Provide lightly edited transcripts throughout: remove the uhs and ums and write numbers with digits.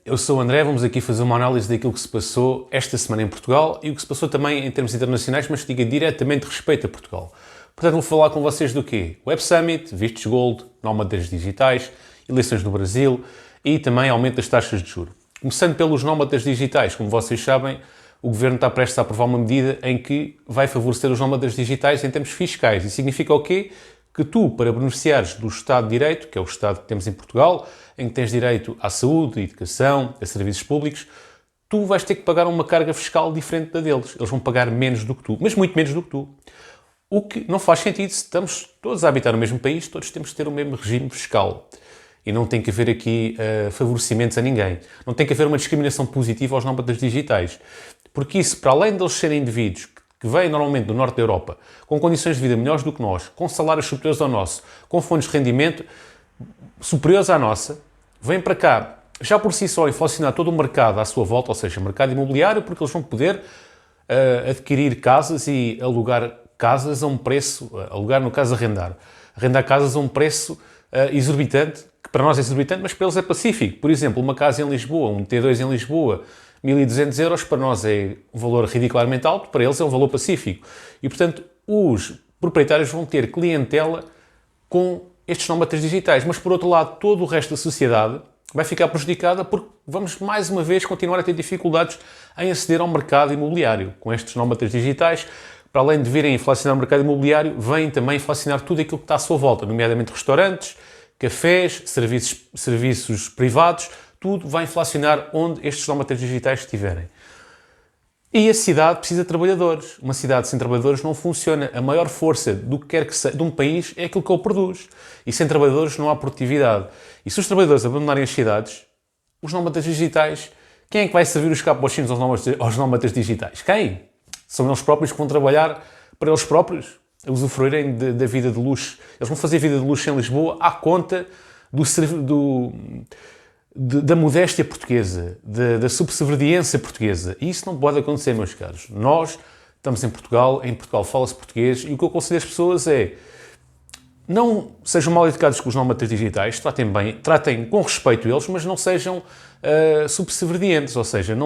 Eu sou o André, vamos aqui fazer uma análise daquilo que se passou esta semana em Portugal e o que se passou também em termos internacionais, mas que diga diretamente respeito a Portugal. Portanto, vou falar com vocês do quê? Web Summit, vistos gold, nómadas digitais, eleições no Brasil e também aumento das taxas de juros. Começando pelos nómadas digitais, como vocês sabem, o Governo está prestes a aprovar uma medida em que vai favorecer os nómadas digitais em termos fiscais. E significa o quê? Que tu, para beneficiares do Estado de Direito, que é o Estado que temos em Portugal, em que tens direito à saúde, à educação, a serviços públicos, tu vais ter que pagar uma carga fiscal diferente da deles. Eles vão pagar menos do que tu, mas muito menos do que tu. O que não faz sentido se estamos todos a habitar no mesmo país, todos temos de ter o mesmo regime fiscal. E não tem que haver aqui favorecimentos a ninguém. Não tem que haver uma discriminação positiva aos nómadas digitais. Porque isso, para além de eles serem indivíduos que vêm normalmente do norte da Europa, com condições de vida melhores do que nós, com salários superiores ao nosso, com fontes de rendimento superiores à nossa, vêm para cá, já por si só, inflacionar todo o mercado à sua volta, ou seja, mercado imobiliário, porque eles vão poder adquirir casas e alugar casas a um preço, alugar no caso arrendar casas a um preço exorbitante, que para nós é exorbitante, mas para eles é pacífico. Por exemplo, uma casa em Lisboa, um T2 em Lisboa, 1.200 euros, para nós é um valor ridicularmente alto, para eles é um valor pacífico. E, portanto, os proprietários vão ter clientela com estes nómadas digitais. Mas, por outro lado, todo o resto da sociedade vai ficar prejudicada porque vamos, mais uma vez, continuar a ter dificuldades em aceder ao mercado imobiliário. Com estes nómadas digitais, para além de virem inflacionar o mercado imobiliário, vêm também inflacionar tudo aquilo que está à sua volta, nomeadamente restaurantes, cafés, serviços privados. Tudo vai inflacionar onde estes nómadas digitais estiverem. E a cidade precisa de trabalhadores. Uma cidade sem trabalhadores não funciona. A maior força do que quer que seja de um país é aquilo que ele produz. E sem trabalhadores não há produtividade. E se os trabalhadores abandonarem as cidades, os nómadas digitais, quem é que vai servir os capuchinhos aos nómadas digitais? Quem? São eles próprios que vão trabalhar para eles próprios, a usufruírem da vida de luxo. Eles vão fazer vida de luxo em Lisboa à conta da modéstia portuguesa, da subserviência portuguesa. E isso não pode acontecer, meus caros. Nós estamos em Portugal fala-se português, e o que eu aconselho as pessoas é: não sejam mal educados com os nómadas digitais, tratem com respeito eles, mas não sejam subservientes, ou seja,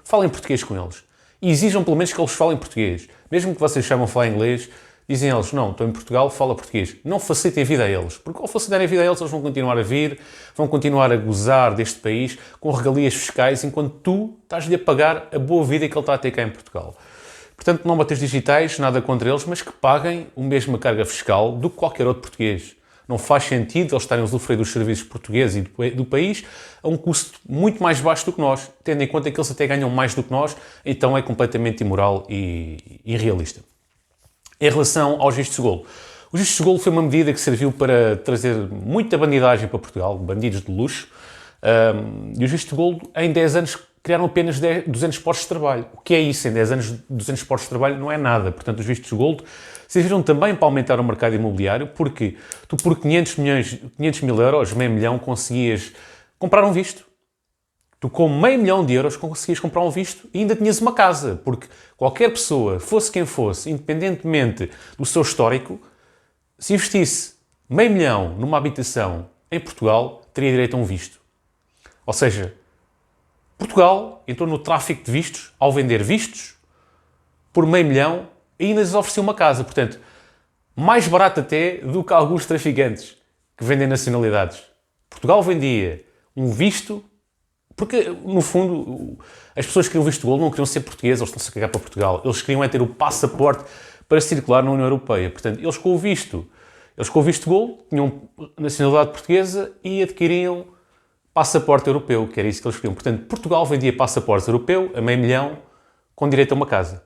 falem português com eles. E exijam pelo menos que eles falem português. Mesmo que vocês chamam a falar inglês, dizem eles: não, estou em Portugal, fala português. Não facilitem a vida a eles, porque ao facilitarem a vida a eles, eles vão continuar a vir, vão continuar a gozar deste país com regalias fiscais, enquanto tu estás-lhe a pagar a boa vida que ele está a ter cá em Portugal. Portanto, nómadas digitais, nada contra eles, mas que paguem a mesma carga fiscal do que qualquer outro português. Não faz sentido eles estarem a usufruir dos serviços portugueses e do país a um custo muito mais baixo do que nós, tendo em conta que eles até ganham mais do que nós, então é completamente imoral e irrealista. Em relação aos vistos de golo, o visto de golo foi uma medida que serviu para trazer muita bandidagem para Portugal, bandidos de luxo, e os vistos de golo em 10 anos criaram apenas 200 postos de trabalho. O que é isso? Em 10 anos, 200 postos de trabalho não é nada. Portanto, os vistos de gold serviram também para aumentar o mercado imobiliário, porque tu por 500 mil euros, meio milhão, conseguias comprar um visto. Tu com meio milhão de euros conseguias comprar um visto e ainda tinhas uma casa, porque qualquer pessoa, fosse quem fosse, independentemente do seu histórico, se investisse meio milhão numa habitação em Portugal, teria direito a um visto. Ou seja, Portugal entrou no tráfico de vistos ao vender vistos por meio milhão e ainda lhes ofereceu uma casa. Portanto, mais barato até do que alguns traficantes que vendem nacionalidades. Portugal vendia um visto porque, no fundo, as pessoas que queriam visto de golo não queriam ser portugueses, eles estão-se a cagar para Portugal. Eles queriam é ter o passaporte para circular na União Europeia. Portanto, eles com o visto de golo tinham nacionalidade portuguesa e adquiriam passaporte europeu, que era isso que eles queriam. Portanto, Portugal vendia passaporte europeu a meio milhão com direito a uma casa.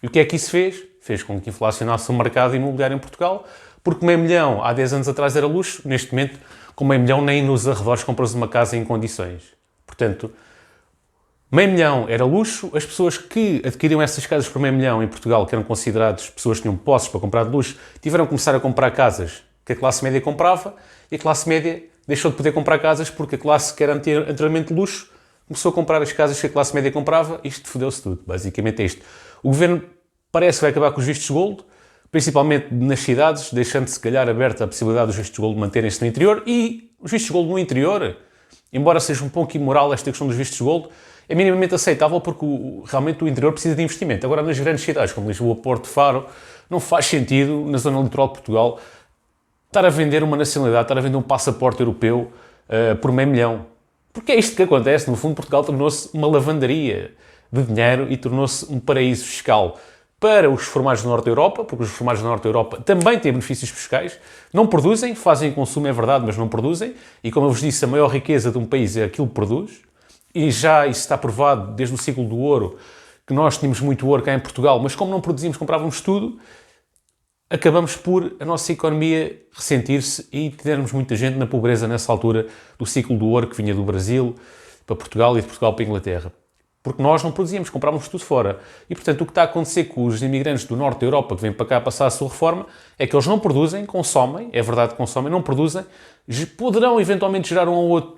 E o que é que isso fez? Fez com que inflacionasse o mercado imobiliário em Portugal, porque meio milhão há 10 anos atrás era luxo, neste momento, com meio milhão nem nos arredores compras uma casa em condições. Portanto, meio milhão era luxo, as pessoas que adquiriam essas casas por meio milhão em Portugal, que eram consideradas pessoas que tinham posses para comprar de luxo, tiveram que começar a comprar casas que a classe média comprava, e a classe média deixou de poder comprar casas porque a classe que era anteriormente luxo começou a comprar as casas que a classe média comprava. Isto fodeu-se tudo. Basicamente é isto. O Governo parece que vai acabar com os vistos de gold, principalmente nas cidades, deixando se calhar aberta a possibilidade dos vistos de gold manterem-se no interior, e os vistos de gold no interior embora seja um pouco imoral esta questão dos vistos gold, é minimamente aceitável porque realmente o interior precisa de investimento. Agora, nas grandes cidades como Lisboa, Porto, Faro, não faz sentido, na zona litoral de Portugal, estar a vender uma nacionalidade, estar a vender um passaporte europeu por meio milhão. Porque é isto que acontece. No fundo, Portugal tornou-se uma lavandaria de dinheiro e tornou-se um paraíso fiscal para os formados do Norte da Europa, porque os formados do Norte da Europa também têm benefícios fiscais, não produzem, fazem consumo, é verdade, mas não produzem, e como eu vos disse, a maior riqueza de um país é aquilo que produz, e já isso está provado desde o ciclo do ouro, que nós tínhamos muito ouro cá em Portugal, mas como não produzimos, comprávamos tudo, acabamos por a nossa economia ressentir-se e termos muita gente na pobreza nessa altura do ciclo do ouro que vinha do Brasil para Portugal e de Portugal para a Inglaterra. Porque nós não produzíamos, comprávamos tudo fora. E, portanto, o que está a acontecer com os imigrantes do Norte da Europa que vêm para cá passar a sua reforma é que eles não produzem, consomem, é verdade que consomem, não produzem, poderão eventualmente gerar um ou outro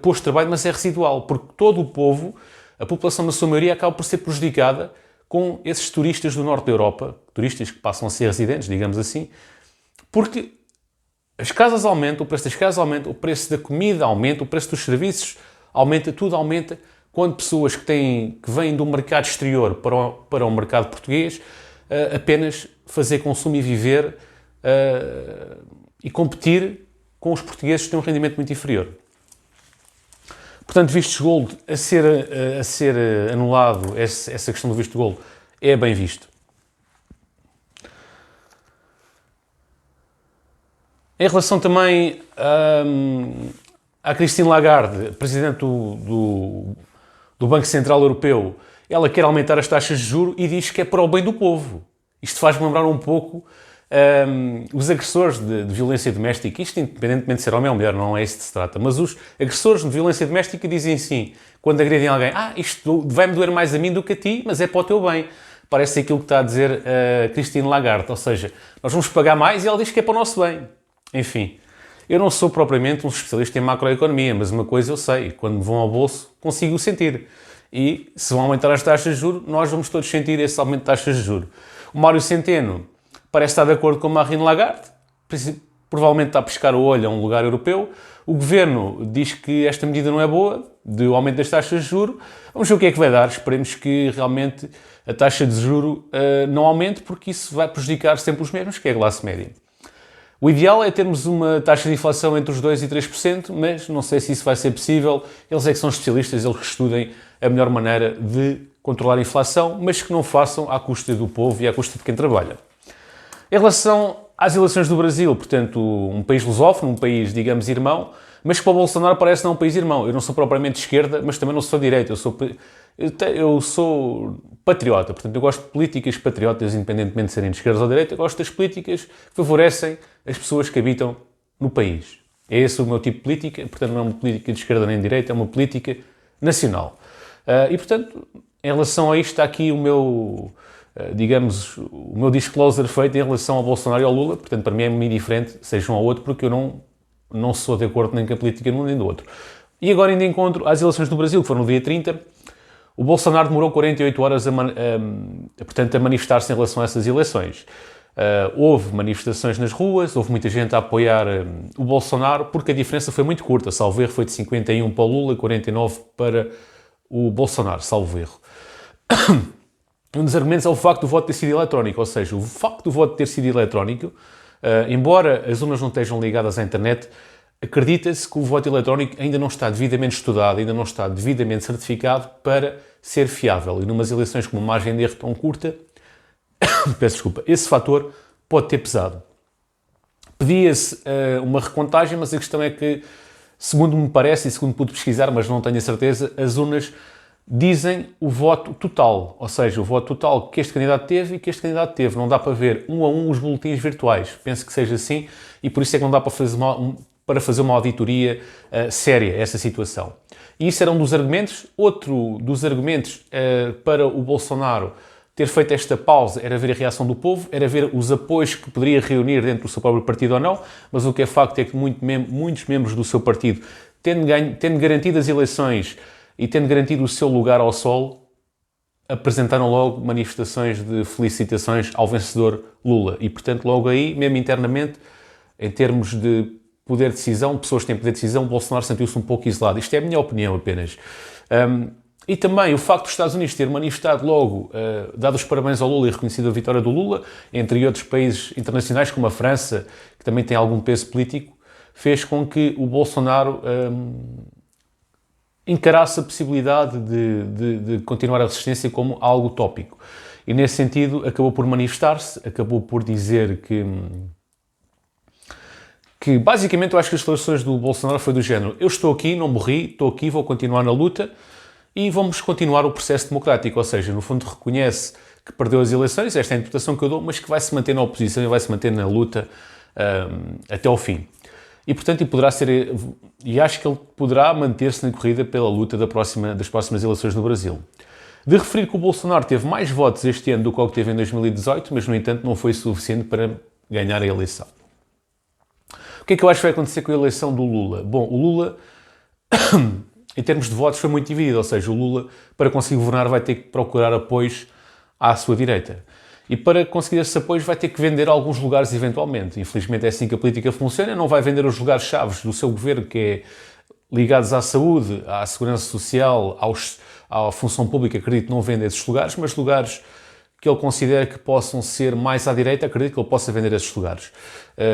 posto de trabalho, mas é residual, porque todo o povo, a população na sua maioria, acaba por ser prejudicada com esses turistas do Norte da Europa, turistas que passam a ser residentes, digamos assim, porque as casas aumentam, o preço das casas aumenta, o preço da comida aumenta, o preço dos serviços aumenta, tudo aumenta, quando pessoas que vêm do mercado exterior para o mercado português apenas fazer consumo e viver e competir com os portugueses que têm um rendimento muito inferior. Portanto, vistos gold a ser anulado, essa questão do visto gold é bem visto. Em relação também à Christine Lagarde, presidente do Banco Central Europeu, ela quer aumentar as taxas de juros e diz que é para o bem do povo. Isto faz-me lembrar um pouco os agressores de violência doméstica, isto independentemente de ser homem ou mulher, não é isso que se trata, mas os agressores de violência doméstica dizem assim, quando agredem alguém, isto vai-me doer mais a mim do que a ti, mas é para o teu bem. Parece aquilo que está a dizer a Christine Lagarde, ou seja, nós vamos pagar mais e ela diz que é para o nosso bem. Enfim, eu não sou propriamente um especialista em macroeconomia, mas uma coisa eu sei, quando me vão ao bolso consigo o sentir. E se vão aumentar as taxas de juros, nós vamos todos sentir esse aumento de taxas de juros. O Mário Centeno parece estar de acordo com a Marine Lagarde, provavelmente está a pescar o olho a um lugar europeu. O Governo diz que esta medida não é boa, de aumento das taxas de juros. Vamos ver o que é que vai dar. Esperemos que realmente a taxa de juros não aumente, porque isso vai prejudicar sempre os mesmos, que é a classe média. O ideal é termos uma taxa de inflação entre os 2% e 3%, mas não sei se isso vai ser possível. Eles é que são especialistas, eles que estudem a melhor maneira de controlar a inflação, mas que não façam à custa do povo e à custa de quem trabalha. Em relação às eleições do Brasil, portanto, um país lusófono, um país, digamos, irmão, mas que para o Bolsonaro parece não um país irmão. Eu não sou propriamente de esquerda, mas também não sou de direita. Eu sou patriota, portanto, eu gosto de políticas patriotas, independentemente de serem de esquerda ou de direita. Eu gosto das políticas que favorecem as pessoas que habitam no país. É esse o meu tipo de política, portanto, não é uma política de esquerda nem de direita, é uma política nacional. E, portanto, em relação a isto, está aqui o meu, digamos, o meu disclosure feito em relação ao Bolsonaro e ao Lula. Portanto, para mim é muito diferente, seja um ou outro, porque eu não sou de acordo nem com a política de um nem do outro. E agora ainda encontro as eleições do Brasil, que foram no dia 30. O Bolsonaro demorou 48 horas portanto, a manifestar-se em relação a essas eleições. Houve manifestações nas ruas, houve muita gente a apoiar o Bolsonaro, porque a diferença foi muito curta. Salvo erro, foi de 51 para o Lula, 49 para o Bolsonaro, salvo erro. Um dos argumentos é o facto do voto ter sido eletrónico, ou seja, o facto do voto ter sido eletrónico, embora as urnas não estejam ligadas à internet, acredita-se que o voto eletrónico ainda não está devidamente estudado, ainda não está devidamente certificado para ser fiável. E numas eleições com uma margem de erro tão curta, peço desculpa, esse fator pode ter pesado. Pedia-se uma recontagem, mas a questão é que, segundo me parece e segundo pude pesquisar, mas não tenho a certeza, as urnas dizem o voto total, ou seja, o voto total que este candidato teve e que este candidato teve. Não dá para ver um a um os boletins virtuais. Penso que seja assim e por isso é que não dá para fazer uma auditoria séria a essa situação. E isso era um dos argumentos. Outro dos argumentos para o Bolsonaro ter feito esta pausa era ver a reação do povo, era ver os apoios que poderia reunir dentro do seu próprio partido ou não, mas o que é facto é que muitos membros do seu partido, tendo garantido as eleições e tendo garantido o seu lugar ao sol, apresentaram logo manifestações de felicitações ao vencedor Lula. E, portanto, logo aí, mesmo internamente, em termos de poder de decisão, pessoas que têm poder de decisão, Bolsonaro sentiu-se um pouco isolado. Isto é a minha opinião apenas. E também o facto dos Estados Unidos ter manifestado logo, dado os parabéns ao Lula e reconhecido a vitória do Lula, entre outros países internacionais como a França, que também tem algum peso político, fez com que o Bolsonaro encarasse a possibilidade de continuar a resistência como algo utópico. E nesse sentido acabou por manifestar-se, acabou por dizer que basicamente eu acho que as declarações do Bolsonaro foi do género: eu estou aqui, não morri, estou aqui, vou continuar na luta e vamos continuar o processo democrático. Ou seja, no fundo reconhece que perdeu as eleições, esta é a interpretação que eu dou, mas que vai se manter na oposição e vai se manter na luta até ao fim. E portanto, e acho que ele poderá manter-se na corrida pela luta das próximas eleições no Brasil. De referir que o Bolsonaro teve mais votos este ano do que o que teve em 2018, mas no entanto não foi suficiente para ganhar a eleição. O que é que eu acho que vai acontecer com a eleição do Lula? Bom, o Lula, em termos de votos, foi muito dividido, ou seja, o Lula, para conseguir governar, vai ter que procurar apoios à sua direita. E para conseguir esses apoios vai ter que vender alguns lugares eventualmente. Infelizmente é assim que a política funciona, não vai vender os lugares-chave do seu governo, que é ligados à saúde, à segurança social, à função pública, acredito que não vende esses lugares, mas lugares que ele considera que possam ser mais à direita, acredito que ele possa vender esses lugares.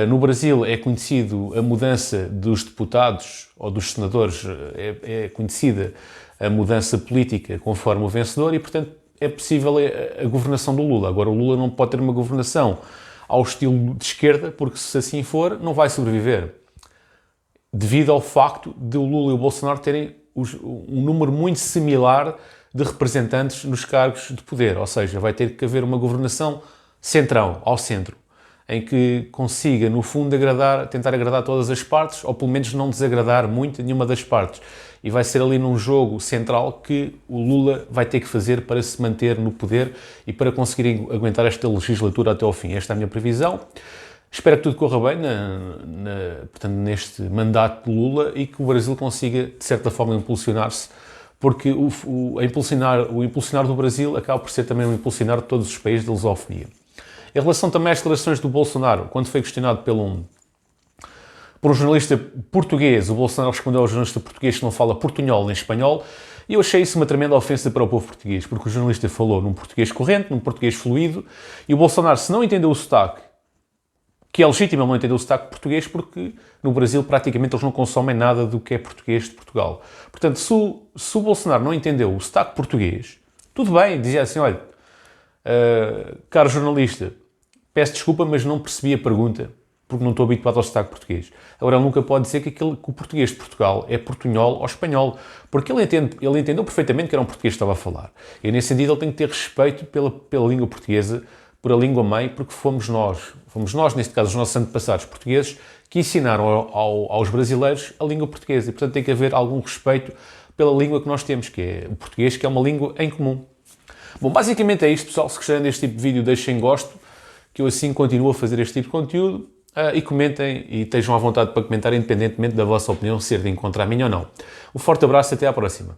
No Brasil é conhecido a mudança dos deputados ou dos senadores, é conhecida a mudança política conforme o vencedor e, portanto, é possível a governação do Lula. Agora, o Lula não pode ter uma governação ao estilo de esquerda, porque se assim for, não vai sobreviver. Devido ao facto de o Lula e o Bolsonaro terem um número muito similar de representantes nos cargos de poder, ou seja, vai ter que haver uma governação centrão, ao centro, em que consiga, no fundo, tentar agradar todas as partes, ou pelo menos não desagradar muito nenhuma das partes. E vai ser ali num jogo central que o Lula vai ter que fazer para se manter no poder e para conseguir aguentar esta legislatura até ao fim. Esta é a minha previsão. Espero que tudo corra bem portanto, neste mandato de Lula e que o Brasil consiga, de certa forma, impulsionar-se, porque o impulsionar do Brasil acaba por ser também o impulsionar de todos os países da lusofonia. Em relação também às declarações do Bolsonaro, quando foi questionado por um jornalista português, o Bolsonaro respondeu ao jornalista português que não fala portunhol nem espanhol, e eu achei isso uma tremenda ofensa para o povo português, porque o jornalista falou num português corrente, num português fluido, e o Bolsonaro, se não entendeu o sotaque, que é legítimo ele não entender o sotaque português, porque no Brasil praticamente eles não consomem nada do que é português de Portugal. Portanto, se o Bolsonaro não entendeu o sotaque português, tudo bem, dizia assim: olha, caro jornalista, peço desculpa, mas não percebi a pergunta, porque não estou habituado ao sotaque português. Agora, ele nunca pode dizer que o português de Portugal é portunhol ou espanhol, porque ele entendeu perfeitamente que era um português que estava a falar. E nesse sentido ele tem que ter respeito pela língua portuguesa, por a língua mãe, porque fomos nós, neste caso, os nossos antepassados portugueses, que ensinaram aos brasileiros a língua portuguesa. E, portanto, tem que haver algum respeito pela língua que nós temos, que é o português, que é uma língua em comum. Bom, basicamente é isto, pessoal. Se gostarem deste tipo de vídeo, deixem gosto, que eu assim continuo a fazer este tipo de conteúdo. E comentem e estejam à vontade para comentar, independentemente da vossa opinião ser de encontro a minha ou não. Um forte abraço e até à próxima.